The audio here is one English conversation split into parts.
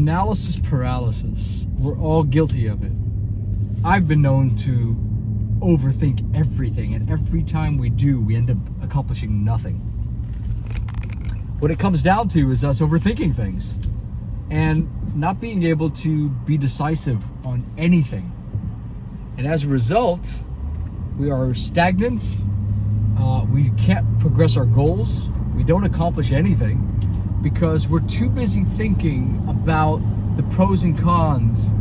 Analysis paralysis. We're all guilty of it. I've been known to overthink everything, and every time we do, we end up accomplishing nothing. What it comes down to is us overthinking things and not being able to be decisive on anything. And as a result, we are stagnant. We can't progress our goals. We don't accomplish anything because we're too busy thinking about the pros and cons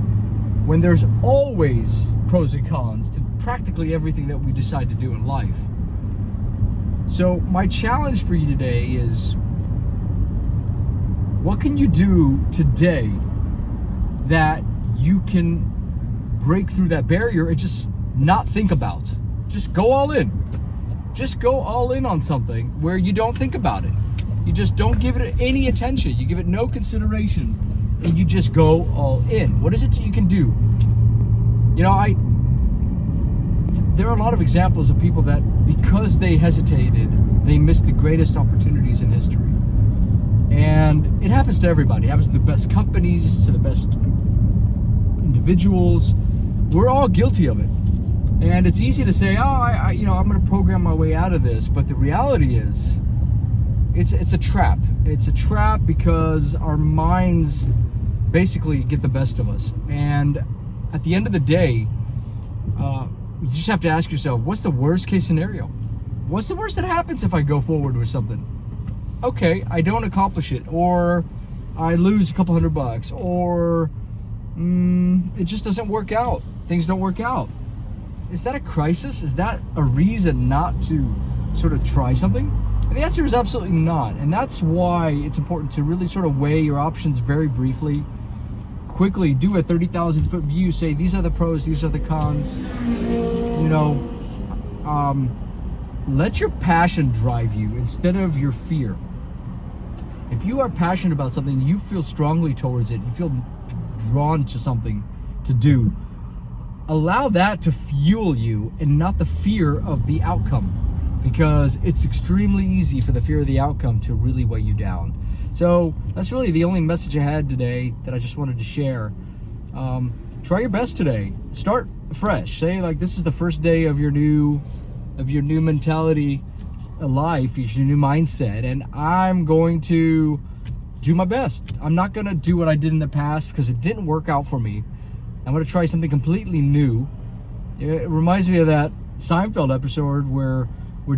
when there's always pros and cons to practically everything that we decide to do in life. So my challenge for you today is, what can you do today that you can break through that barrier and just not think about? Just go all in. Just go all in on something where you don't think about it. You just don't give it any attention. You give it no consideration, and you just go all in. What is it that you can do? You know, there are a lot of examples of people that, because they hesitated, they missed the greatest opportunities in history. And it happens to everybody. It happens to the best companies, to the best individuals. We're all guilty of it. And it's easy to say, I'm going to program my way out of this. But the reality is, it's a trap. It's a trap because our minds basically get the best of us. And at the end of the day, you just have to ask yourself, what's the worst case scenario? What's the worst that happens if I go forward with something? Okay, I don't accomplish it, or I lose a couple $100, or it just doesn't work out. Things don't work out. Is that a crisis? Is that a reason not to sort of try something? And the answer is absolutely not. And that's why it's important to really sort of weigh your options very briefly, quickly do a 30,000-foot view, say, these are the pros, these are the cons. Let your passion drive you instead of your fear. If you are passionate about something, you feel strongly towards it, you feel drawn to something to do, allow that to fuel you and not the fear of the outcome, because it's extremely easy for the fear of the outcome to really weigh you down. So that's really the only message I had today that I just wanted to share. Try your best today. Start fresh. Say, like, this is the first day of your new mentality life, your new mindset, and I'm going to do my best. I'm not going to do what I did in the past because it didn't work out for me. I'm going to try something completely new. It reminds me of that Seinfeld episode where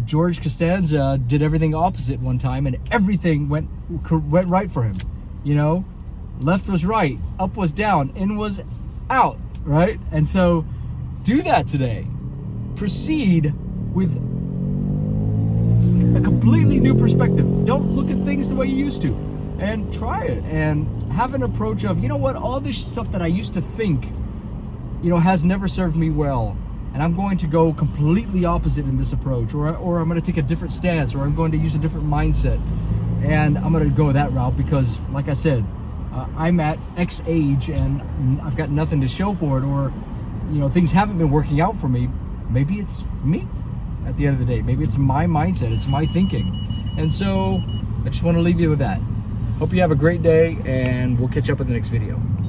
George Costanza did everything opposite one time, and everything went right for him. Left was right, up was down, in was out, right? And so do that today. Proceed with a completely new perspective. Don't look at things the way you used to, and try it, and have an approach of, all this stuff that I used to think, has never served me well, and I'm going to go completely opposite in this approach, or I'm going to take a different stance, or I'm going to use a different mindset, and I'm going to go that route because, like I said, I'm at X age and I've got nothing to show for it, or things haven't been working out for me. Maybe it's me at the end of the day. Maybe it's my mindset, it's my thinking. And so I just want to leave you with that. Hope you have a great day, and we'll catch up in the next video.